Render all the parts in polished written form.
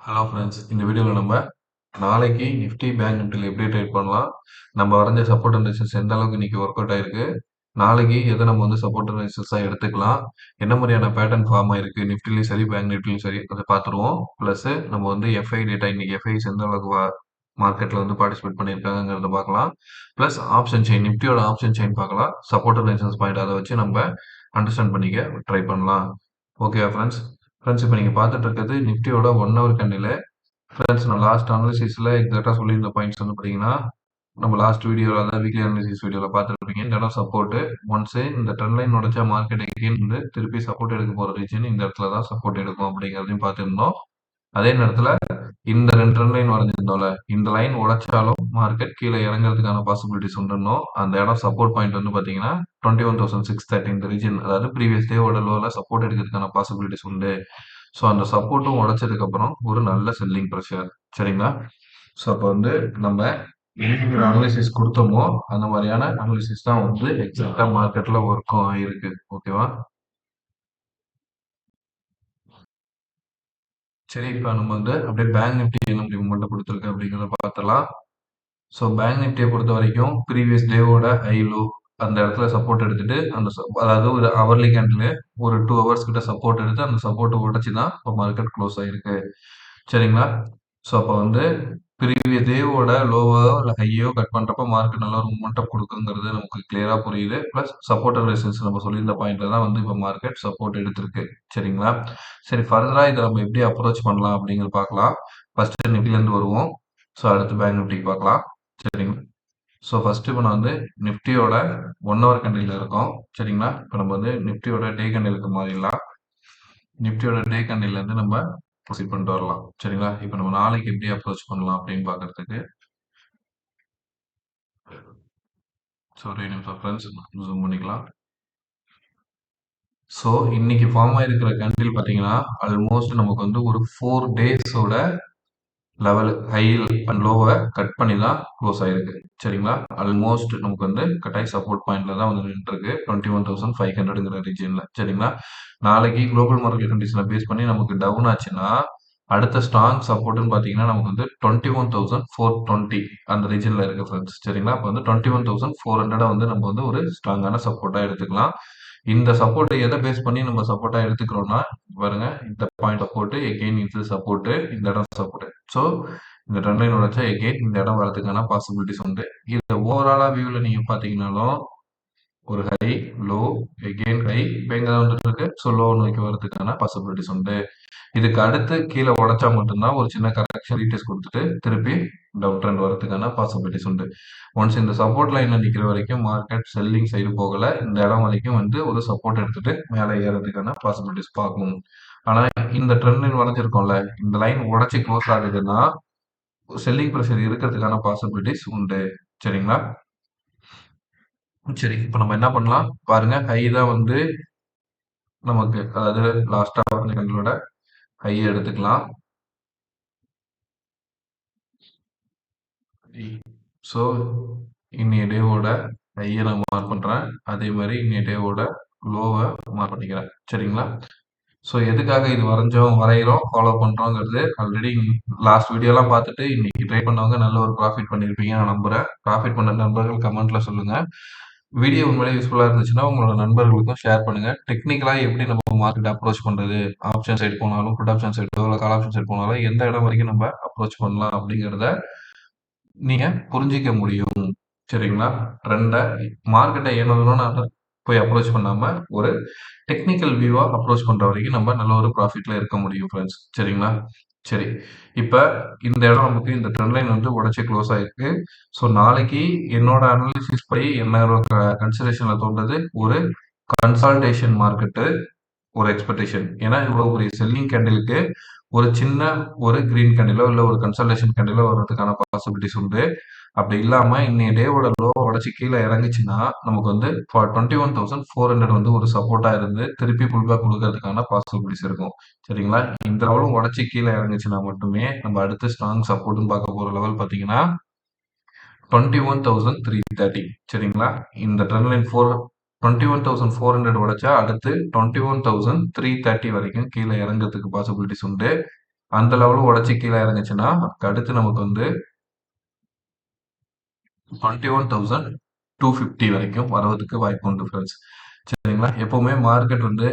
Hello friends, இந்த வீடியோவில் நம்ம நாளைக்கு நிஃப்டி பேங்க் நிஃப்டியில் எப்படி ட்ரேட் பண்ணலாம், நம்ம வரைஞ்ச சப்போர்ட் அண்ட் ரெசிஸ்டன்ஸ் எந்த அளவுக்கு இன்னைக்கு ஒர்க் அவுட் ஆயிருக்கு, நாளைக்கு எதை நம்ம வந்து சப்போர்ட் அண்ட் ரெசிஸ்டன்ஸாக எடுத்துக்கலாம், என்ன மாதிரியான பேட்டர்ன் ஃபார்ம் ஆயிருக்கு நிஃப்டிலையும் சரி பேங்க் நிஃப்டிலையும் சரி அதை பார்த்துருவோம். ப்ளஸ் நம்ம வந்து எஃப்ஐ டேட்டா இன்னைக்கு எஃப்ஐஸ் எந்த அளவுக்கு மார்க்கெட்டில் வந்து பார்ட்டிசிபேட் பண்ணியிருக்காங்கிறத பார்க்கலாம். ப்ளஸ் ஆப்ஷன் செயின் நிஃப்டியோட ஆப்ஷன் செயின் பார்க்கலாம். சப்போர்ட் அண்ட் ரெசிஸ்டன்ஸ் பாயிண்ட் அதை வச்சு நம்ம அண்டர்ஸ்டாண்ட் பண்ணிக்க ட்ரை பண்ணலாம். ஓகேவா ஃப்ரெண்ட்ஸ்? ஃப்ரெண்ட்ஸ், இப்போ நீங்கள் பார்த்துட்டு இருக்கிறது நிஃப்டியோட 1 ஹவர் கேண்டில். ஃப்ரெண்ட்ஸ், நான் லாஸ்ட் அனாலிசிஸில் எக்ஸாக்டாக சொல்லியிருந்த பாயிண்ட்ஸ் வந்து பார்த்தீங்கன்னா, நம்ம லாஸ்ட் வீடியோவில் அதாவது வீக்லி அனாலிசிஸ் வீடியோவில் பார்த்துருப்பீங்க. இந்த இடம் சப்போர்ட்டு. ஒன்ஸு இந்த ட்ரெண்ட் லைன் உடைச்சா மார்க்கெட் எகெயின் வந்து திருப்பி சப்போர்ட் எடுக்க போகிற ரீஜன் இந்த இடத்துல தான் சப்போர்ட் எடுக்கும் அப்படிங்கிறதையும் பார்த்துருந்தோம். அதே நேரத்தில் இந்த ரெண்டு ட்ரெண்ட் லைன் வரைஞ்சிருந்தோம்ல, இந்த லைன் உடைச்சாலும் மார்க்கெட் கீழே இறங்குறதுக்கான பாசிபிலிட்டிஸ் உண்டுன்னோம். அந்த இடம் சப்போர்ட் பாயிண்ட் வந்து பார்த்தீங்கன்னா 21,630 இந்த ரீஜன், அதாவது ப்ரீவியஸ் டேவோட லோவில் சப்போர்ட் எடுக்கிறதுக்கான பாசிபிலிட்டிஸ் உண்டு. ஸோ அந்த சப்போர்ட்டும் உடைச்சதுக்கு அப்புறம் ஒரு நல்ல செல்லிங் ப்ரெஷர். சரிங்களா? ஸோ அப்போ வந்து நம்ம என்னைக்கு அனாலிசிஸ் கொடுத்தோமோ அந்த மாதிரியான அனாலிசிஸ் தான் வந்து எக்ஸாக்டா மார்க்கெட்ல ஒர்க்கும் ஆயிருக்கு. ஓகேவா? சரி, இப்போ நம்ம வந்து அப்படியே பேங்க் நிஃப்டி என்ன மூவ்மெண்ட் கொடுத்துருக்கு அப்படிங்கிறத பார்த்தலாம். ஸோ பேங்க் நிஃப்டியை பொறுத்த வரைக்கும் ப்ரீவியஸ் டேவோட ஹை லோ அந்த இடத்துல சப்போர்ட் எடுத்துட்டு அந்த அதாவது ஒரு ஹவர்லி கேண்டில் ஒரு 2 ஹவர்ஸ் கிட்ட சப்போர்ட் எடுத்து அந்த சப்போர்ட்டை உடைச்சு தான் இப்போ மார்க்கெட் க்ளோஸ் ஆயிருக்கு. சரிங்களா? ஸோ அப்போ வந்து ப்ரீவியஸ் டேவோட லோவோ இல்லை ஹையோ கட் பண்ணுறப்ப மார்க்கெட் நல்ல ஒரு மூமெண்டம் கொடுக்குங்கிறது நமக்கு கிளியராக புரியுது. ப்ளஸ் சப்போர்ட் அண்ட் ரெசிஸ்டன்ஸ் நம்ம சொல்லியிருந்த பாயிண்ட்ல தான் வந்து இப்போ மார்க்கெட் சப்போர்ட் எடுத்திருக்கு. சரிங்களா? சரி, ஃபர்தராக இதை நம்ம எப்படி அப்ரோச் பண்ணலாம் அப்படிங்கிறது பார்க்கலாம். ஃபர்ஸ்ட் நிஃப்டிலேருந்து வருவோம். ஸோ அடுத்து பேங்க் நிஃப்டிக்கு பார்க்கலாம். சரிங்களா? ஸோ ஃபர்ஸ்ட் இப்போ நான் வந்து நிஃப்டியோட 1 ஹவர் கேண்டில் இருக்கோம். சரிங்களா? இப்போ நம்ம வந்து நிஃப்டியோட டே கேண்டிலுக்கு மாறிடலாம். நிஃப்டியோட டே கேண்டில் இருந்து நம்ம ப்ரொசீட் பண்ணிட்டு வரலாம். சரிங்களா? இப்போ நம்ம நாளைக்கு எப்படி அப்ரோச் பண்ணலாம் அப்படின்னு பார்க்கறதுக்கு ஒரே நிமிஷம் ஃப்ரெண்ட்ஸ், ஜூம் பண்ணிக்கலாம். ஸோ இன்னைக்கு ஃபார்ம் ஆயிருக்கிற கேண்டில் பார்த்தீங்கன்னா ஆல்மோஸ்ட் நமக்கு வந்து ஒரு 4 டேஸோட லெவல் ஹை அண்ட் லோவை கட் பண்ணி தான் க்ளோஸ் ஆயிருக்கு. சரிங்களா? ஆல்மோஸ்ட் நமக்கு வந்து கட்டாய் சப்போர்ட் பாயிண்ட்ல தான் வந்து நின்றுருக்கு 21,500ங்கிற ரீஜன்ல. சரிங்களா? நாளைக்கு குளோபல் மார்க்கெட் கண்டிஷனை பேஸ் பண்ணி நமக்கு டவுன் ஆச்சுன்னா அடுத்த ஸ்ட்ராங் சப்போர்ட்னு பார்த்தீங்கன்னா நமக்கு வந்து 21,420 அந்த ரீஜன்ல இருக்கு ஃப்ரெண்ட்ஸ். சரிங்களா? அப்போ வந்து 21,400 வந்து நம்ம வந்து ஒரு ஸ்ட்ராங்கான சப்போர்ட்டா எடுத்துக்கலாம். இந்த சப்போர்ட் எதை பேஸ் பண்ணி நம்ம சப்போர்ட்டா எடுத்துக்கிறோம்னா பாருங்க, இந்த பாயிண்ட் சப்போர்ட் எகெயின் இது சப்போர்ட், இந்த இடம் சப்போர்ட். ஸோ இந்த ட்ரெண்ட் லைன் உடைச்சா எகெயின் இந்த இடம் வரதுக்கான பாசிபிலிட்டிஸ் உண்டு. இதை ஓவராலா வியூல நீங்க பாத்தீங்கன்னாலும் ஒரு ஹை லோ எகெயின் ஹை இப்போ எங்க வந்துட்டு இருக்கு. ஸோ லோ நோக்கி வரதுக்கான பாசிபிலிட்டிஸ் உண்டு. இதுக்கு அடுத்து கீழே உடைச்சா மட்டும்தான் ஒரு சின்ன கரெக்ஷன் ரீடெஸ்ட் கொடுத்துட்டு திருப்பி டவுன் ட்ரெண்ட் வரதுக்கான பாசிபிலிட்டிஸ் உண்டு. ஒன்ஸ் இந்த சப்போர்ட் லைன்ல நிக்கிற வரைக்கும் மார்க்கெட் செல்லிங் சைடு போகல, இந்த இடம் வரைக்கும் வந்து ஒரு சப்போர்ட் எடுத்துட்டு மேலே ஏறதுக்கான பாசிபிலிட்டிஸ் பார்க்கணும். ஆனா இந்த ட்ரெண்ட் லைன் வரைஞ்சிருக்கோம்ல, இந்த லைன் உடைச்சு க்ளோஸ் ஆகுதுன்னா செல்லிங் ப்ரெஷர் இருக்கிறதுக்கான பாசிபிலிட்டிஸ் உண்டு. சரிங்களா? சரி, இப்போ நம்ம என்ன பண்ணலாம் பாருங்க. ஹை தான் வந்து நமக்கு, அதாவது லாஸ்டா வந்து எங்களோட ஹை எடுத்துக்கலாம். ஸோ இன்னைய டேவோட ஹையை நான் மார்க் பண்றேன். அதே மாதிரி இன்னைய டேவோட லோவை மார்க் பண்ணிக்கிறேன். சரிங்களா? ஸோ எதுக்காக இது வரைகிறோம் ஃபாலோ பண்றோங்கிறது ஆல்ரெடி லாஸ்ட் வீடியோலாம் பார்த்துட்டு இன்னைக்கு ட்ரை பண்ணவங்க நல்ல ஒரு ப்ராஃபிட் பண்ணியிருப்பீங்க நான் நம்புறேன். ப்ராஃபிட் பண்ண நண்பர்கள் கமெண்ட்ல சொல்லுங்க. வீடியோ உண்மையிலே யூஸ்ஃபுல்லா இருந்துச்சுன்னா உங்களோட நண்பர்களுக்கும் ஷேர் பண்ணுங்க. டெக்னிக்கலா எப்படி நம்ம மார்க்கெட் அப்ரோச் பண்றது, ஆப்ஷன் சைடு போனாலும் புட் ஆப்ஷன் சைடு இல்லை கால் ஆப்ஷன் சைடு போனாலும் எந்த இடம் வரைக்கும் நம்ம அப்ரோச் பண்ணலாம் அப்படிங்கிறத நீங்க புரிஞ்சிக்க முடியும். சரிங்களா? ட்ரெண்டை மார்க்கெட்டை ஏனதுன்னு போய் அப்ரோச் பண்ணாம ஒரு டெக்னிக்கல் வியூவா அப்ரோச் பண்ற வரைக்கும் நம்ம நல்ல ஒரு ப்ராஃபிட்ல இருக்க முடியும் ஃப்ரெண்ட்ஸ். சரிங்களா? சரி, இப்ப இந்த இடம் நமக்கு இந்த ட்ரெண்ட் லைன் வந்து உடைச்சு க்ளோஸ் ஆயிருக்கு. ஸோ நாளைக்கு என்னோட அனாலிசிஸ் படி என்ன கன்சிடரேஷன்ல தோன்றது ஒரு கன்சால்டேஷன் மார்க்கெட்டு ஒரு எக்ஸ்பெக்டேஷன். ஏன்னா இவ்வளவு பெரிய செல்லிங் கேண்டிலுக்கு ஒரு சின்ன ஒரு கிரீன் கேண்டிலோ இல்ல ஒரு கன்சல்டேஷன் கேண்டிலோ வர்றதுக்கான பாசிபிலிட்டிஸ் உண்டு. அப்படி இல்லாம இன்னைய டேவோட லோ உடைச்சு கீழே இறங்குச்சுன்னா நமக்கு வந்து 21,400 வந்து ஒரு சப்போர்ட்டா இருந்து திருப்பி புல் பேக் கொடுக்கறதுக்கான பாசிபிலிட்டிஸ் இருக்கும். சரிங்களா? இந்த லெவலும் உடைச்சு கீழே இறங்குச்சுன்னா மட்டுமே நம்ம அடுத்து ஸ்ட்ராங் சப்போர்ட்னு பார்க்க போற லெவல் பாத்தீங்கன்னா 21,330. சரிங்களா? இந்த ட்ரெண்ட் லைன் 21,400 உடைச்சா அடுத்து 21,330 வரைக்கும் கீழே இறங்குறதுக்கு பாசிபிலிட்டிஸ் உண்டு. அந்த லெவலும் உடைச்சு கீழே இறங்குச்சுன்னா அடுத்து நமக்கு வந்து 21,250 வரைக்கும் வரதுக்கு வாய்ப்பு உண்டு ஃப்ரெண்ட்ஸ். சரிங்களா? எப்பவுமே மார்க்கெட் வந்து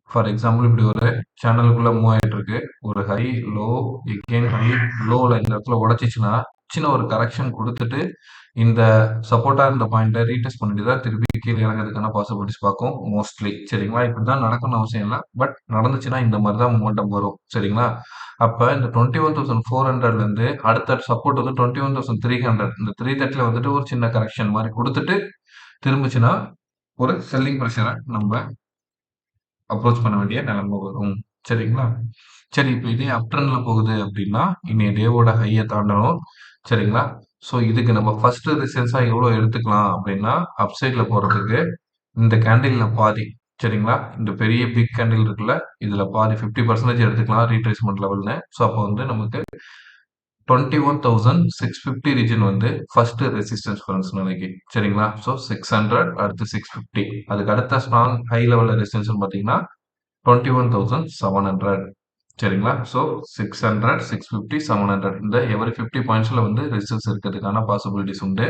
ஃபார் எக்ஸாம்பிள் இப்படி ஒரு சேனலுக்குள்ள மூவ் ஆயிட்டு இருக்கு. ஒரு ஹை, லோ, எகெயின் ஹை, லோல இந்த இடத்துல உடைச்சிச்சுன்னா சின்ன ஒரு கரெக்ஷன் கொடுத்துட்டு இந்த சப்போர்ட்டா இருந்த பாயிண்ட்டை ரீடெஸ்ட் பண்ணிட்டு தான் திருப்பி கீழே இறங்குறதுக்கான பாசிபிலிட்டிஸ் பார்க்கும் மோஸ்ட்லி. சரிங்களா? இப்படிதான் நடக்கணும்னு அவசியம் இல்லை. பட் நடந்துச்சுன்னா இந்த மாதிரி தான் மூமெண்டம் வரும். சரிங்களா? அப்ப இந்த 21,400ல இருந்து அடுத்த சப்போர்ட் வந்து 21,300. இந்த 330ல வந்துட்டு ஒரு சின்ன கரெக்ஷன் மாதிரி கொடுத்துட்டு திரும்பிச்சுன்னா ஒரு செல்லிங் ப்ரெஷரை நம்ம அப்ரோச் பண்ண வேண்டிய நிலைமை வரும். சரிங்களா? சரி, இப்ப இதே அப் ட்ரெண்ட்ல போகுது அப்படின்னா இன்னைய டேவோட ஹையை தாண்டணும். சரிங்களா? ஸோ இதுக்கு நம்ம ஃபர்ஸ்ட் ரெசிஸ்டன்ஸா எவ்வளோ எடுத்துக்கலாம் அப்படின்னா அப் சைட்ல போறதுக்கு இந்த கேண்டில்ல பாதி. சரிங்களா? இந்த பெரிய பிக் கேண்டில் இருக்குல்ல, இதுல பாதி 50% எடுத்துக்கலாம் ரீட்ரேஸ்மெண்ட் லெவல்னு. ஸோ அப்போ வந்து நமக்கு 21,650 ரீஜன் வந்து ஃபர்ஸ்ட் ரெசிஸ்டன்ஸ் ஃப்ரெண்ட்ஸ் நாளைக்கு. சரிங்களா? ஸோ 600 அடுத்து 650. அதுக்கு அடுத்த ஸ்ட்ராங் ஹை லெவல்ல ரெசிஸ்டன்ஸ் பார்த்தீங்கன்னா 21,700. சரிங்களா? ஸோ 600, 650, 700 இந்த எவரி 50 பாயிண்ட்ஸ்ல வந்து ரெசிஸ்டன்ஸ் இருக்கிறதுக்கான பாசிபிலிட்டிஸ் உண்டு.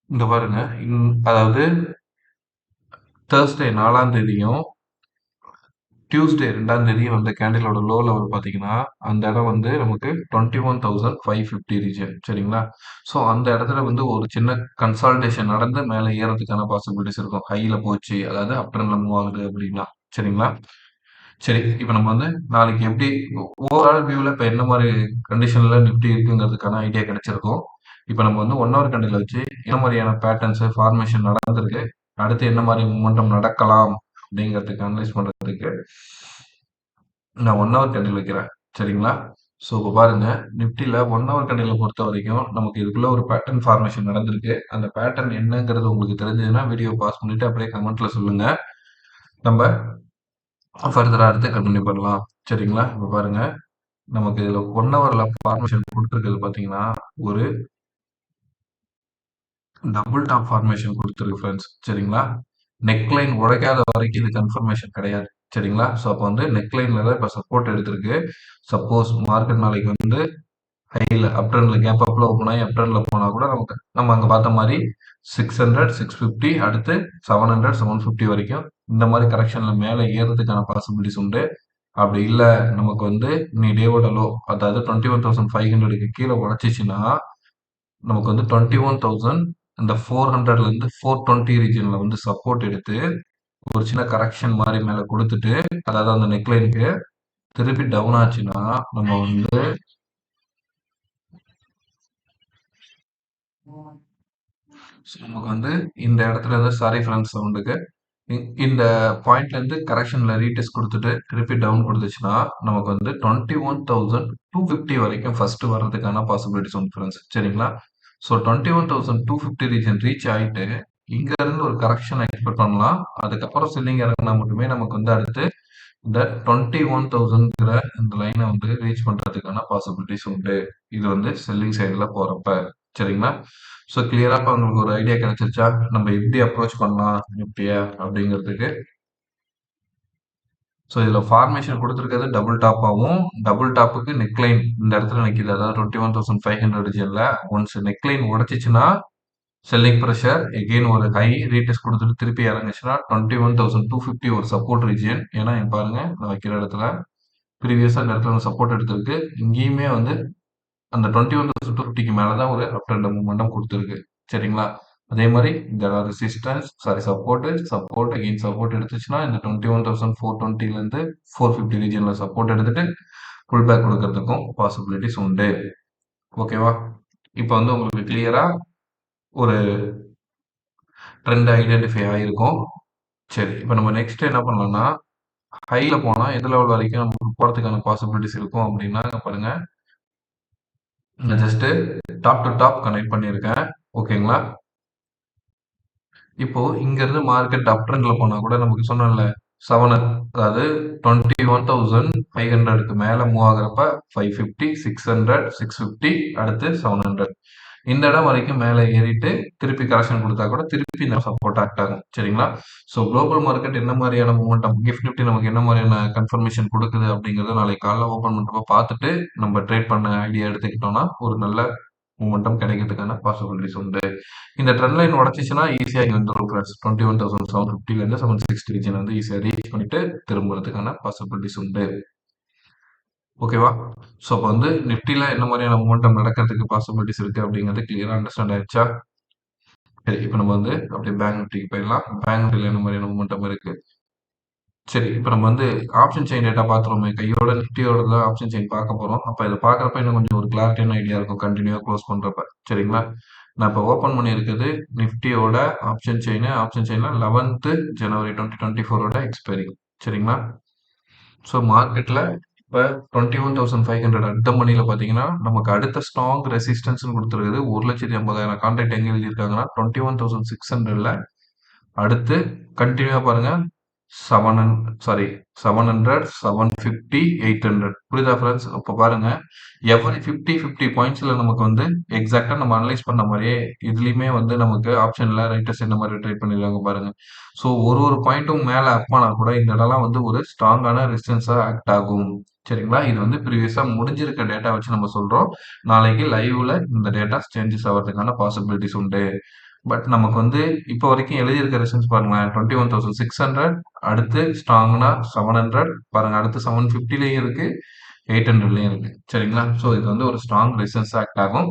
இங்க பாருங்க, அதாவது தேர்ஸ்டே 4ஆம் தேதியும் டியூஸ்டே 2ஆம் தேதியும் வந்த கேண்டிலோட லோ லெவல் பார்த்தீங்கன்னா அந்த இடம் வந்து நமக்கு 21,550 ரீஜன். சரிங்களா? ஸோ அந்த இடத்துல வந்து ஒரு சின்ன கன்சால்டேஷன் நடந்து மேலே ஏறதுக்கான பாசிபிலிட்டிஸ் இருக்கும். ஹைல போச்சு, அதாவது அப் ட்ரெண்ட்ல மூவ் ஆகுது அப்படின்னா. சரிங்களா? சரி, இப்போ நம்ம வந்து நாளைக்கு எப்படி ஓவரால் வியூவில் இப்போ என்ன மாதிரி கண்டிஷனில் நிஃப்டி இருக்குங்கிறதுக்கான ஐடியா கிடைச்சிருக்கும். இப்போ நம்ம வந்து 1 ஹவர் கண்டில் வச்சு என்ன மாதிரியான பேட்டர்ன்ஸ் ஃபார்மேஷன் நடந்திருக்கு, அடுத்து என்ன மாதிரி மூமெண்டம் நடக்கலாம் அப்படிங்கிறதுக்கு அனலைஸ் பண்ணுறதுக்கு நான் 1 ஹவர் கண்டில் வைக்கிறேன். சரிங்களா? ஸோ இப்போ பாருங்க, நிஃப்டியில் 1 ஹவர் கண்டில் பொறுத்த வரைக்கும் நமக்கு இதுக்குள்ள ஒரு பேட்டர்ன் ஃபார்மேஷன் நடந்திருக்கு. அந்த பேட்டர்ன் என்னங்கிறது உங்களுக்கு தெரிஞ்சதுன்னா வீடியோ பாஸ் பண்ணிட்டு அப்படியே கமெண்ட்ல சொல்லுங்க. நம்ம ஃபர்தரா அடுத்து கண்டினியூ பண்ணலாம். சரிங்களா? இப்போ பாருங்க, நமக்கு இதுல 1 ஹவர்ல ஃபார்மேஷன் கொடுத்துருக்கிறது பார்த்தீங்கன்னா ஒரு டபுள் டாப் ஃபார்மேஷன் கொடுத்துருக்கு ஃப்ரெண்ட்ஸ். சரிங்களா? நெக்லைன் உடைக்காத வரைக்கும் இது கன்ஃபர்மேஷன் கிடையாது. சரிங்களா? ஸோ அப்போ வந்து நெக்லைன்ல தான் இப்போ சப்போர்ட் எடுத்திருக்கு. சப்போஸ் மார்க்கெட் நாளைக்கு வந்து ஹைல அப் ட்ரெண்ட்ல கேப் அப்ல ஓப்பன் ஆகி அப் ட்ரெண்ட்ல போனா கூட நமக்கு நம்ம அங்க பார்த்த மாதிரி 600, 650 அடுத்து 700, 750 வரைக்கும் இந்த மாதிரி கரெக்ஷன்ல மேல ஏறதுக்கான பாசிபிலிட்டிஸ் உண்டு. அப்படி இல்ல நமக்கு வந்து நீ டேவோட லோ அதாவது 21,500க்கு கீழே உடைச்சிச்சுன்னா நமக்கு வந்து 21,000 இந்த 400ல இருந்து 420 ரீஜன்ல வந்து சப்போர்ட் எடுத்து ஒரு சின்ன கரெக்ஷன் மாதிரி மேல கொடுத்துட்டு அதாவது அந்த நெக்லைனுக்கு திருப்பி டவுன் ஆச்சுன்னா நம்ம வந்து நமக்கு வந்து இந்த இடத்துல இருந்து சாரி ஃப்ரெண்ட்ஸ் சவுண்டுக்கு இந்த பாயிண்ட்ல இருந்து கரெக்ஷன்ல ரீடெஸ்ட் கொடுத்துட்டு திருப்பி டவுன் கொடுத்துச்சுன்னா நமக்கு வந்து 21,250 வரைக்கும் ஃபர்ஸ்ட் வர்றதுக்கான பாசிபிலிட்டிஸ் உண்டு ஃப்ரெண்ட்ஸ். சரிங்களா? ஸோ 21,250 ரீஜன் ரீச் ஆயிட்டு இங்க இருந்து ஒரு கரெக்ஷன் எக்ஸ்பெக்ட் பண்ணலாம். அதுக்கப்புறம் செல்லிங் இறங்கினா மட்டுமே நமக்கு வந்து அடுத்து இந்த 21,000ங்கிற இந்த லைனை வந்து ரீச் பண்றதுக்கான பாசிபிலிட்டிஸ் உண்டு. இது வந்து செல்லிங் சைடில் போறப்ப. சரிங்களா? ஸோ கிளியரா இப்போ உங்களுக்கு ஒரு ஐடியா கிடைச்சிருச்சா நம்ம எப்படி அப்ரோச் பண்ணலாம் நிஃப்டிய அப்படிங்கிறதுக்கு. ஸோ இதில் ஃபார்மேஷன் கொடுத்துருக்கிறது டபுள் டாப்பாகவும் டபுள் டாப்புக்கு நெக்லைன் இந்த இடத்துல நிற்கிது. அதாவது 21,500 ரீஜனில் ஒன்ஸ் நெக்லைன் உடைச்சிச்சுன்னா செல்லிங் ப்ரெஷர் எகெயின் ஒரு ஹை ரீடெஸ்ட் கொடுத்துட்டு திருப்பி இறங்குச்சுன்னா 21,250 ஒரு சப்போர்ட் ரீஜன். ஏன்னா இங்க பாருங்க நான் வைக்கிற இடத்துல ப்ரீவியஸாக இந்த இடத்துல சப்போர்ட் எடுத்திருக்கு. இங்கேயுமே வந்து அந்த 21,250க்கு மேல தான் ஒரு அப் ட்ரெண்ட் மூமெண்டம் கொடுத்துருக்கு. சரிங்களா? அதே மாதிரி இந்த ரெசிஸ்டன்ஸ் சப்போர்ட் அகெயின் சப்போர்ட் எடுத்துச்சுன்னா இந்த 21,420ல இருந்து 450 ரீஜன்ல சப்போர்ட் எடுத்துட்டு புல் பேக் கொடுக்கறதுக்கும் பாசிபிலிட்டிஸ் உண்டு. ஓகேவா? இப்போ வந்து உங்களுக்கு கிளியரா ஒரு ட்ரெண்ட் ஐடென்டிஃபை ஆயிருக்கும். சரி, இப்போ நம்ம நெக்ஸ்ட் என்ன பண்ணலாம்னா ஹைல போனா எந்த லெவல் வரைக்கும் நமக்கு போறதுக்கான பாசிபிலிட்டிஸ் இருக்கும் அப்படின்னா பாருங்க, நான் just top to top connect பண்ணியிருக்கேன். ஓகேங்களா? இப்போ இங்க இருந்து மார்க்கெட் அப் ட்ரெண்ட்ல போனா கூட நமக்கு சொன்னேன்ல 7 அதாவது 21,500க்கு மேல மூவ் ஆகுறப்ப 550, 600, 650 அடுத்து 700 இந்த இடம் வரைக்கும் மேலே ஏறிட்டு திருப்பி கரெக்ஷன் கொடுத்தா கூட திருப்பி இந்த சப்போர்ட் ஆக்ட் ஆகும். சரிங்களா? ஸோ குளோபல் மார்க்கெட் என்ன மாதிரியான மூமெண்டம், கிஃப்ட் நிஃப்டி நமக்கு என்ன மாதிரியான கன்ஃபர்மேஷன் கொடுக்குது அப்படிங்கிறத நாளைக்கு காலைல ஓப்பன் பண்ணுறப்ப பார்த்துட்டு நம்ம ட்ரேட் பண்ண ஐடியா எடுத்துக்கிட்டோம்னா ஒரு நல்ல மூமெண்டம் கிடைக்கிறதுக்கான பாசிபிலிட்டிஸ் உண்டு. இந்த ட்ரெண்ட் லைன் உடச்சிச்சுன்னா ஈஸியாக இங்கே வந்துடும் ஃப்ரெண்ட்ஸ். 21,750லேருந்து 760 ரீஜன் வந்து ஈஸியாக ரீச் பண்ணிட்டு திரும்புறதுக்கான பாசிபிலிட்டிஸ் உண்டு. ஓகேவா? ஸோ அப்போ வந்து நிஃப்டியில் என்ன மாதிரியான மூமெண்டம் நடக்கிறதுக்கு பாசிபிலிட்டிஸ் இருக்குது அப்படிங்கிறது கிளியராக அண்டர்ஸ்டாண்ட் ஆயிடுச்சா? சரி, இப்போ நம்ம வந்து அப்படியே பேங்க் நிஃப்டிக்கு போயிடலாம். பேங்க் நிஃப்டியில் என்ன மாதிரியான மூமெண்டம் இருக்குது? சரி, இப்போ நம்ம வந்து ஆப்ஷன் செயின் டேட்டா பார்த்துருவோமே, கையோட நிஃப்டியோட தான் ஆப்ஷன் செயின் பார்க்க போகிறோம். அப்போ இதை பார்க்குறப்ப இன்னும் கொஞ்சம் ஒரு கிளாரிட்டியான ஐடியா இருக்கும் கண்டினியூவாக க்ளோஸ் பண்ணுறப்ப. சரிங்களா? நான் இப்போ ஓப்பன் பண்ணியிருக்குது நிஃப்டியோட ஆப்ஷன் செயினில் 11th January 2024 எக்ஸ்பைரி. சரிங்களா? ஸோ மார்க்கெட்டில் இப்போ 21,500 அட் மணியில் பார்த்தீங்கன்னா நமக்கு அடுத்த ஸ்ட்ராங் ரெசிஸ்டன்ஸ்னு கொடுத்துருக்குது. 1,80,000 கான்ட்ராக்ட் எங்கே எழுதியிருக்காங்கன்னா 21,600ல் அடுத்து கண்டினியூவாக பாருங்க 700, 750, 800. புரியுதா ஃப்ரெண்ட்ஸ்? அப்போ பாருங்க எவ்ரி 50 பாயிண்ட்ஸ்ல நமக்கு வந்து எக்ஸாக்டா நம்ம அனலைஸ் பண்ண மாதிரியே இதுலயுமே வந்து நமக்கு ஆப்ஷன்ல ரைட்டர்ஸ் என்ன மாதிரி ட்ரை பண்ணிருக்காங்க பாருங்க. ஸோ ஒரு பாயிண்ட்டும் மேல அப் ஆனா கூட இந்த இடம்லாம் வந்து ஒரு ஸ்ட்ராங்கான ரெசிஸ்டன்ஸா ஆக்ட் ஆகும். சரிங்களா? இது வந்து ப்ரீவியஸா முடிஞ்சிருக்க டேட்டா வச்சு நம்ம சொல்றோம். நாளைக்கு லைவ்ல இந்த டேட்டா சேஞ்சஸ் ஆகிறதுக்கான பாசிபிலிட்டிஸ் உண்டு. பட் நமக்கு வந்து இப்போ வரைக்கும் எழுதியிருக்க ரெசிஸ்டன்ஸ் பாருங்களேன், 21,600, அடுத்து ஸ்ட்ராங்னா 700, பாருங்க அடுத்து 750லயும் இருக்கு, 800லயும் இருக்கு. சரிங்களா? ஸோ இது வந்து ஒரு ஸ்ட்ராங் ரெசிஸ்டன்ஸ் ஆக்ட் ஆகும்.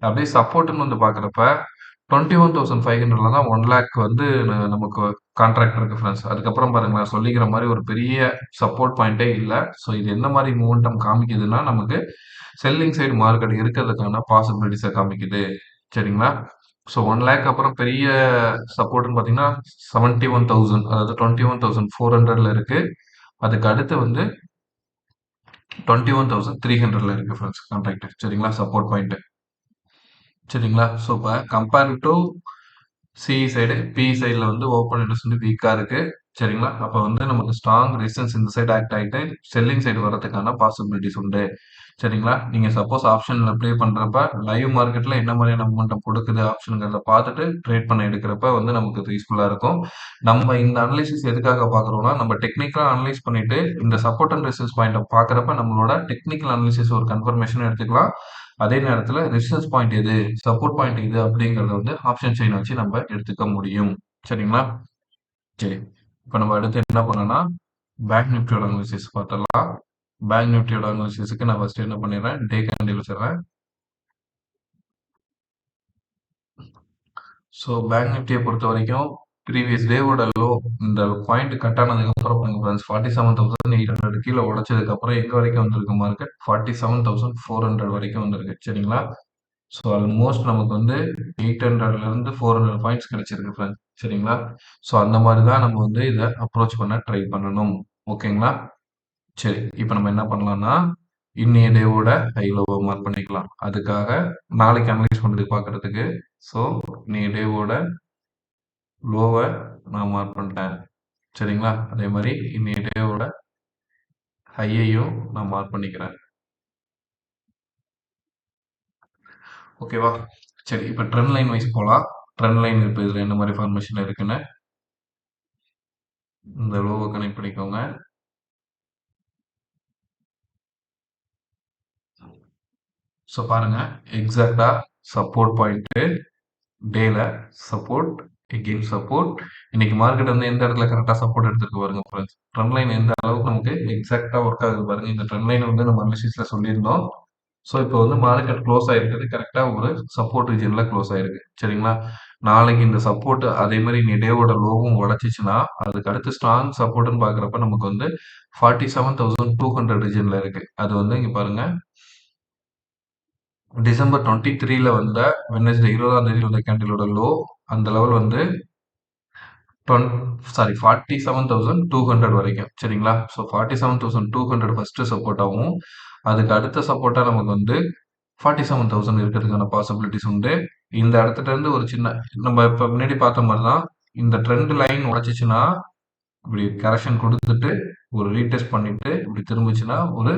அப்படியே சப்போர்ட்னு வந்து பார்க்குறப்ப 21,500ல தான் 1 லேக் வந்து நமக்கு கான்ட்ராக்ட் இருக்கு ஃப்ரெண்ட்ஸ். அதுக்கப்புறம் பாருங்களேன், சொல்லிக்கிற மாதிரி ஒரு பெரிய சப்போர்ட் பாயிண்டே இல்லை. ஸோ இது என்ன மாதிரி மூமெண்டம் காமிக்குதுன்னா நமக்கு செல்லிங் சைடு மார்க்கெட் இருக்கிறதுக்கான பாசிபிலிட்டிஸை காமிக்குது. சரிங்களா? ஸோ 1 லேக் அப்புறம் பெரிய சப்போர்ட்னு பார்த்தீங்கன்னா 71,000, அதாவது 21,400ல இருக்கு. அதுக்கு அடுத்து வந்து 21,300ல இருக்கு ஃப்ரெண்ட்ஸ் கான்ட்ராக்ட். சரிங்களா? Support point. சரிங்களா? ஸோ இப்போ compare to CE side, PE சைடில் வந்து ஓப்பன் இன்ட்ரெஸ்ட் வந்து வீக்காக இருக்கு. சரிங்களா? அப்போ வந்து நமக்கு ஸ்ட்ராங் ரெசிஸ்டன்ஸ் இந்த சைடு ஆக்ட் ஆகிட்டு செல்லிங் சைடு வரதுக்கான பாசிபிலிட்டிஸ் உண்டு. சரிங்களா? நீங்கள் சப்போஸ் ஆப்ஷனில் ப்ளே பண்ணுறப்ப லைவ் மார்க்கெட்டில் என்ன மாதிரியான மூமெண்டம் கொடுக்குது ஆப்ஷனுங்கிறத பார்த்துட்டு ட்ரேட் பண்ண எடுக்கிறப்ப வந்து நமக்கு யூஸ்ஃபுல்லாக இருக்கும். நம்ம இந்த அனலைசிஸ் எதுக்காக பார்க்குறோம்னா நம்ம டெக்னிக்கலாக அனலைஸ் பண்ணிட்டு இந்த சப்போர்ட் அண்ட் ரெசிஸ்டன்ஸ் பாயிண்ட்டை பார்க்குறப்ப நம்மளோட டெக்னிக்கல் அனலைசிஸ் ஒரு கன்ஃபர்மேஷன் எடுத்துக்கலாம். அதே நேரத்தில் ரெசிஸ்டன்ஸ் பாயிண்ட் எது, சப்போர்ட் பாயிண்ட் எது அப்படிங்கிறத வந்து ஆப்ஷன் செயின் வச்சு நம்ம எடுத்துக்க முடியும். சரிங்களா? சரி, இப்போ நம்ம அடுத்து என்ன பண்ணோம்னா பேங்க் நிஃப்டியோட அனாலிசிஸ் பார்த்துடலாம். பேங்க் நிஃப்டியோட அனாலிசிஸ்க்கு நான் ஃபர்ஸ்ட் என்ன பண்ணிடுறேன், டே கேண்டில் வச்சிடுறேன். ஸோ பேங்க் நிஃப்டியை பொறுத்த வரைக்கும் ப்ரீவியஸ் டேவோட லோ இந்த பாயிண்ட் கட் ஆனதுக்கு அப்புறம் ஃப்ரெண்ட்ஸ் 47,800 கீழே உடைச்சதுக்கு அப்புறம் எங்க வரைக்கும் வந்திருக்கு மார்க்கெட் 47,400 வரைக்கும் வந்திருக்கு. சரிங்களா? ஸோ ஆல்மோஸ்ட் நமக்கு வந்து 800லேருந்து 400 பாயிண்ட்ஸ் கிடைச்சிருக்கு ஃப்ரெண்ட்ஸ். சரிங்களா? ஸோ அந்த மாதிரி தான் நம்ம வந்து இதை அப்ரோச் பண்ண ட்ரை பண்ணணும். ஓகேங்களா? சரி, இப்போ நம்ம என்ன பண்ணலாம்னா இன்னைய டேவோட ஹை லோவை மார்க் பண்ணிக்கலாம். அதுக்காக நாளைக்கு அனலைஸ் பண்ணுறது பார்க்கறதுக்கு ஸோ இன்னைய டேவோட லோவை நான் மார்க் பண்ணிட்டேன். சரிங்களா? அதே மாதிரி இன்னைய டேவோட ஹையையும் நான் மார்க் பண்ணிக்கிறேன். ஓகேவா? சரி, இப்போ ட்ரெண்ட் லைன் வைஸ் போகலாம். ட்ரெண்ட் லைன் இப்போ இதில் என்ன மாதிரி ஃபார்மேஷன் இருக்குன்னு இந்த லோவை கனெக்ட் பண்ணிக்கோங்க. ஸோ பாருங்க எக்ஸாக்டா சப்போர்ட் பாயிண்ட்டு டேல சப்போர்ட் எகெயின் சப்போர்ட். இன்னைக்கு மார்க்கெட் வந்து எந்த இடத்துல கரெக்டாக சப்போர்ட் எடுத்துருக்கு பாருங்க ஃப்ரெண்ட்ஸ். ட்ரெண்ட் லைன் எந்த அளவுக்கு நமக்கு எக்ஸாக்டா ஒர்க் ஆகுது பாருங்க. இந்த ட்ரெண்ட் லைன் வந்து நம்ம அனாலிசிஸ்ல சொல்லியிருந்தோம். ஸோ இப்போ வந்து மார்க்கெட் க்ளோஸ் ஆயிருக்குது கரெக்டாக ஒரு சப்போர்ட் ரீஜனில் க்ளோஸ் ஆயிருக்கு. சரிங்களா? நாளைக்கு இந்த சப்போர்ட் அதே மாதிரி இந்த டேவோட லோவும் உடச்சிச்சுன்னா அதுக்கு அடுத்து ஸ்ட்ராங் சப்போர்ட்னு பார்க்குறப்ப நமக்கு வந்து 47,200 ரீஜனில் இருக்கு. அது வந்து இங்கே பாருங்க டிசம்பர் 23ல வந்த வெட்னஸ்டே 20ஆம் தேதி வந்த கேண்டிலோட லோ அந்த லெவல் வந்து 47,200 வரைக்கும். சரிங்களா? ஸோ 47,200 ஃபர்ஸ்ட் சப்போர்ட் ஆகும். அதுக்கு அடுத்த சப்போர்ட்டா நமக்கு வந்து 47,000 இருக்கிறதுக்கான பாசிபிலிட்டிஸ் உண்டு. இந்த இடத்துல இருந்து ஒரு சின்ன நம்ம இப்போ முன்னாடி பார்த்த மாதிரி தான் இந்த ட்ரெண்ட் லைன் உடைச்சிச்சுன்னா இப்படி கரெக்ஷன் கொடுத்துட்டு ஒரு ரீடெஸ்ட் பண்ணிட்டு இப்படி திரும்பிச்சுன்னா ஒரு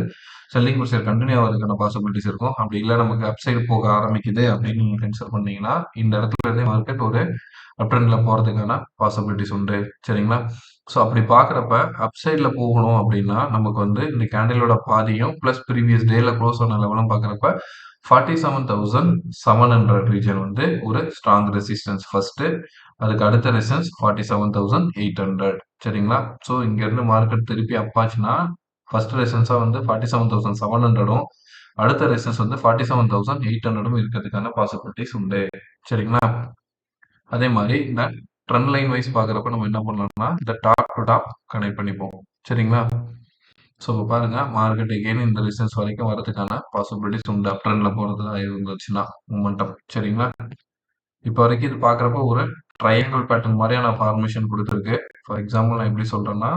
செல்லிங் ப்ரெஷர் கண்டினியூ ஆகிறதுக்கான பாசிபிலிட்டிஸ் இருக்கும். அப்படி இல்லை நமக்கு அப்சைடு போக ஆரம்பிக்குது அப்படின்னு நீங்க கன்சிடர் பண்ணீங்கன்னா இந்த இடத்துல இருந்தே மார்க்கெட் ஒரு அப்ட்ரெண்ட்ல போறதுக்கான பாசிபிலிட்டிஸ் உண்டு. சரிங்களா? ஸோ அப்படி பார்க்குறப்ப அப்சைட்ல போகணும் அப்படின்னா நமக்கு வந்து இந்த கேண்டிலோட பாதியும் ப்ளஸ் ப்ரீவியஸ் டேல க்ளோஸ் ஆன லெவலும் பார்க்குறப்ப 47,700 ரீஜன் வந்து ஒரு ஸ்ட்ராங் ரெசிஸ்டன்ஸ் ஃபர்ஸ்ட். அதுக்கு அடுத்த ரெசிஸ்டன்ஸ் 47,800. சரிங்களா? ஸோ இங்க இருந்து மார்க்கெட் திருப்பி அப்பாச்சுன்னா ஃபர்ஸ்ட் ரெசிஸ்டன்ஸா வந்து 47,700ம் அடுத்த ரெசிஸ்டன்ஸ் வந்து 47,800ம் இருக்கிறதுக்கான பாசிபிலிட்டிஸ் உண்டு. சரிங்களா? அதே மாதிரி இந்த ட்ரெண்ட் லைன் வைஸ் பார்க்குறப்ப நம்ம என்ன பண்ணலாம்னா இந்த டாப் டு டாப் கனெக்ட் பண்ணிப்போம். சரிங்களா? ஸோ இப்போ பாருங்க மார்க்கெட் எகெயின் இந்த ரெசிஸ்டன்ஸ் வரைக்கும் வரதுக்கான பாசிபிலிட்டிஸ் உண்டு அப் ட்ரெண்ட்ல போகிறதா இருந்துச்சுன்னா மூமெண்டம். சரிங்களா? இப்போ வரைக்கும் இது பார்க்குறப்ப ஒரு ட்ரையாங்கிள் பேட்டர்ன் மாதிரியான ஃபார்மேஷன் கொடுத்துருக்கு. ஃபார் எக்ஸாம்பிள் நான் எப்படி சொல்றேன்னா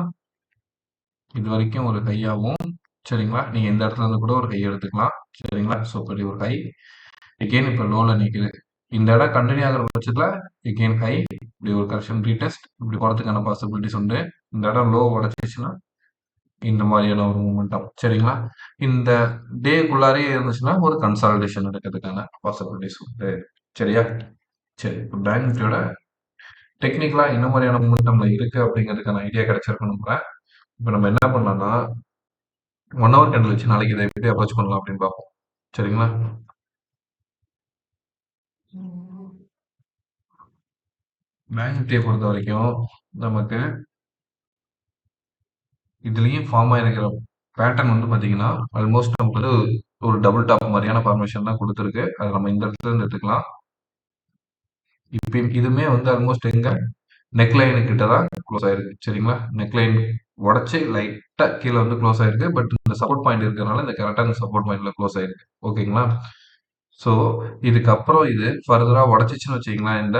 இது வரைக்கும் ஒரு கையாகவும் சரிங்களா நீங்க இந்த இடத்துல இருந்து கூட ஒரு கை எடுத்துக்கலாம். சரிங்களா? ஸோ இப்படி ஒரு கை எகெயின் இப்போ லோல நிக்குது. இந்த இடம் கண்டினியூ ஆகிற பட்சத்தில் எகெயின் ஹை இப்படி ஒரு கரெக்ஷன் ரீடெஸ்ட் இப்படி போகிறதுக்கான பாசிபிலிட்டிஸ் உண்டு. இந்த இடம் லோ உடச்சிச்சுன்னா இந்த மாதிரியான ஒரு மூமெண்டம். சரிங்களா? இந்த டேக்குள்ளாரே இருந்துச்சுன்னா ஒரு கன்சாலிடேஷன் எடுக்கிறதுக்கான பாசிபிலிட்டிஸ் உண்டு. சரியா? சரி இப்போ பேங்க் நிஃப்டியோட டெக்னிக்கலா என்ன மாதிரியான மூமெண்டம்ல இருக்கு அப்படிங்கிறதுக்கான ஐடியா கிடைச்சிருக்கும் நம்புறேன். இப்போ நம்ம என்ன பண்ணலாம்னா 1 ஹவர் கேண்டில் வச்சு நாளைக்கு இதை எப்படி அப்ரோச் பண்ணலாம் அப்படின்னு பார்ப்போம். சரிங்களா? பேங்க் நிஃப்டியை பொறுத்த வரைக்கும் நமக்கு இதுலயும் ஃபார்ம் ஆயிருக்கிற பேட்டர்ன் வந்து பாத்தீங்கன்னா ஆல்மோஸ்ட் நமக்கு வந்து ஒரு டபுள் டாப் மாதிரியான ஃபார்மேஷன் தான் கொடுத்துருக்கு. அது நம்ம இந்த இடத்துல இருந்து எடுத்துக்கலாம். இப்போ இதுவுமே வந்து ஆல்மோஸ்ட் எங்க நெக் லைனு கிட்ட தான் க்ளோஸ் ஆயிருக்கு. சரிங்களா? நெக் லைன் உடச்சி லைட்டா கீழே வந்து க்ளோஸ் ஆயிருக்கு. பட் இந்த சப்போர்ட் பாயிண்ட் இருக்கிறதுனால இந்த கரெக்டாக இந்த சப்போர்ட் பாயிண்ட்ல க்ளோஸ் ஆயிருக்கு. ஓகேங்களா? ஸோ இதுக்கப்புறம் இது ஃபர்தரா உடச்சிச்சுன்னு வச்சுக்கலாம் இந்த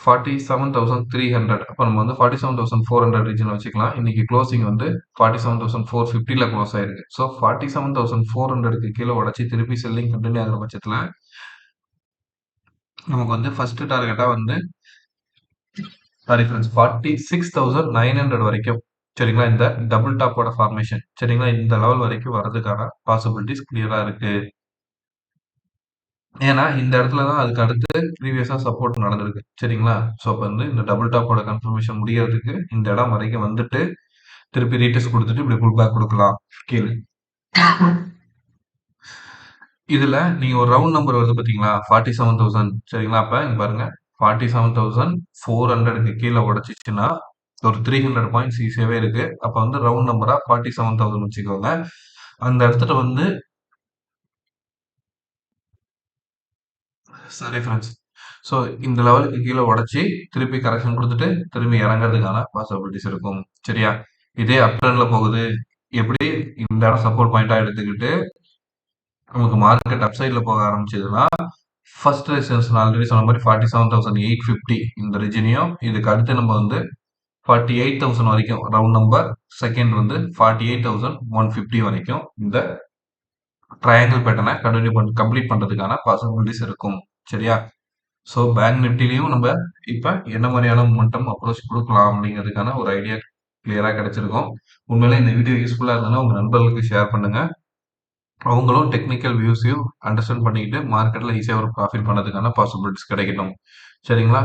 47,300 அப்போ நம்ம வந்து 47,400 ரீஜன் வச்சுக்கலாம். இன்னைக்கு க்ளோசிங் வந்து 47,450ல க்ளோஸ் ஆயிருக்கு. ஸோ 47,400க்கு கீழே உடச்சி திருப்பி செல்லிங் கண்டினியூ ஆகிற பட்சத்தில் நமக்கு வந்து ஃபர்ஸ்ட் டார்கெட்டா வந்து சாரி ஃப்ரெண்ட்ஸ் 46,900 வரைக்கும் சரிங்களா இந்த டபுள் டாப்போட ஃபார்மேஷன் சரிங்களா இந்த லெவல் வரைக்கும் வர்றதுக்கான பாசிபிலிட்டிஸ் கிளியரா இருக்கு. ஏன்னா இந்த இடத்துல தான் அதுக்கு அடுத்து ப்ரீவியஸா சப்போர்ட் நடந்திருக்கு. சரிங்களா? ஸோ அப்போ வந்து இந்த டபுள் டாப்போட கன்ஃபர்மேஷன் முடியறதுக்கு இந்த இடம் வரைக்கும் வந்துட்டு திருப்பி ரீடெஸ்ட் கொடுத்துட்டு இப்படி புல் பேக் கொடுக்கலாம் கீழே. இதுல நீங்க ஒரு ரவுண்ட் நம்பர் வருது பாத்தீங்களா 47,000 சரிங்களா? அப்ப இங்க பாருங்க 47,400க்கு கீழே உடைச்சிச்சுன்னா ஒரு 300 பாயிண்ட்ஸ் ஈஸியாவே இருக்கு. அப்ப வந்து ரவுண்ட் நம்பரா 47,000 வச்சுக்கோங்க. அந்த இடத்துல வந்து சரி ஃப்ரெண்ட்ஸ். ஸோ இந்த லெவலுக்கு கீழே உடைச்சி திருப்பி கரெக்ஷன் கொடுத்துட்டு திரும்பி இறங்குறதுக்கான பாசிபிலிட்டிஸ் இருக்கும். சரியா? இதே அப் ட்ரெண்ட்ல போகுது எப்படி இந்த இடம் சப்போர்ட் பாயிண்டா எடுத்துக்கிட்டு நமக்கு மார்க்கெட் அப்சைட்ல போக ஆரம்பிச்சதுன்னா ஃபர்ஸ்ட் ரெசிஸ்டன்ஸ் நான் ஆல்ரெடி சொன்ன மாதிரி 47,850 இந்த ரிஜினியும் இதுக்கு அடுத்து நம்ம வந்து 48,000 வரைக்கும் ரவுண்ட் நம்பர் செகண்ட் வந்து 48,150 வரைக்கும் இந்த ட்ரையாங்கிள் பேட்டர்னை கம்ப்ளீட் பண்றதுக்கான பாசிபிலிட்டிஸ் இருக்கும். சரியா? ஸோ பேங்க் நிஃப்டிலையும் நம்ம இப்போ என்ன மாதிரியான மொமெண்டம் அப்ரோச் கொடுக்கலாம் அப்படிங்கிறதுக்கான ஒரு ஐடியா கிளியரா கிடைச்சிருக்கும். உண்மையிலே இந்த வீடியோ யூஸ்ஃபுல்லா இருந்ததுன்னா உங்க நண்பர்களுக்கு ஷேர் பண்ணுங்க. அவங்களும் டெக்னிக்கல் வியூஸையும் அண்டர்ஸ்டாண்ட் பண்ணிக்கிட்டு மார்க்கெட்ல ஈஸியாக ஒரு ப்ராஃபிட் பண்ணதுக்கான பாசிபிலிட்டிஸ் கிடைக்கட்டும். சரிங்களா?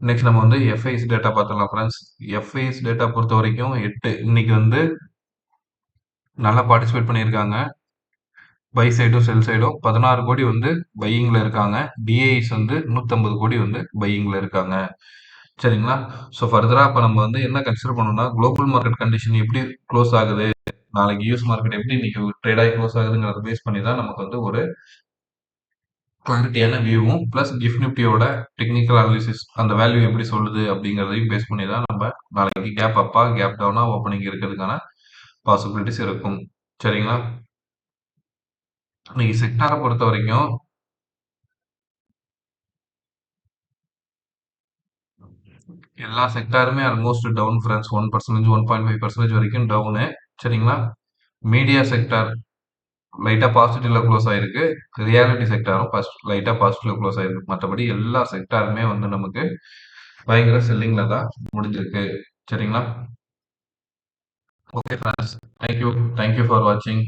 நெக்ஸ்ட் நம்ம வந்து எஃப்ஐஎஸ் டேட்டா பார்த்துக்கலாம் ஃப்ரெண்ட்ஸ். எஃப்ஐஎஸ் டேட்டா பொறுத்த வரைக்கும் 8 இன்னைக்கு வந்து நல்லா பார்ட்டிசிபேட் பண்ணியிருக்காங்க. பை சைடும் செல் சைடும் 16 கோடி வந்து பையிங்ல இருக்காங்க. டிஐஸ் வந்து 150 கோடி வந்து பையிங்ல இருக்காங்க. சரிங்களா? ஸோ ஃபர்தரா இப்போ நம்ம வந்து என்ன கன்சிடர் பண்ணணும்னா குளோபல் மார்க்கெட் கண்டிஷன் எப்படி க்ளோஸ் ஆகுது நாளைக்கு யூஎஸ் மார்க்கெட் எப்படி இன்னைக்கு ட்ரேட் ஆகி க்ளோஸ் ஆகுதுங்கிறத பேஸ் பண்ணி தான் நமக்கு வந்து ஒரு கிளாரிட்டியான வியூவும் ப்ளஸ் கிஃப்ட் நிஃப்டியோட டெக்னிக்கல் அனாலிசிஸ் அந்த வேல்யூ எப்படி சொல்லுது அப்படிங்கிறதையும் பேஸ் பண்ணி தான் நம்ம நாளைக்கு கேப் அப்பா கேப் டவுனா ஓப்பனிங் இருக்கிறதுக்கான பாசிபிலிட்டிஸ் இருக்கும். சரிங்களா? இன்னைக்கு செக்டாரை பொறுத்த வரைக்கும் எல்லா செக்டாருமே ஆல்மோஸ்ட் டவுன் ஃப்ரெண்ட்ஸ் 1%, 1.5% வரைக்கும் டவுனு. சரிங்களா? மீடியா செக்டார் லைட்டா பாசிட்டிவ்ல க்ளோஸ் ஆயிருக்கு. ரியாலிட்டி செக்டாரும் லைட்டா பாசிட்டிவ்ல க்ளோஸ் ஆயிருக்கு. மற்றபடி எல்லா செக்டாருமே வந்து நமக்கு பயங்கர செல்லிங்ல தான் முடிஞ்சிருக்கு. சரிங்களா? Okay friends. Thank you. Thank you for வாட்சிங்.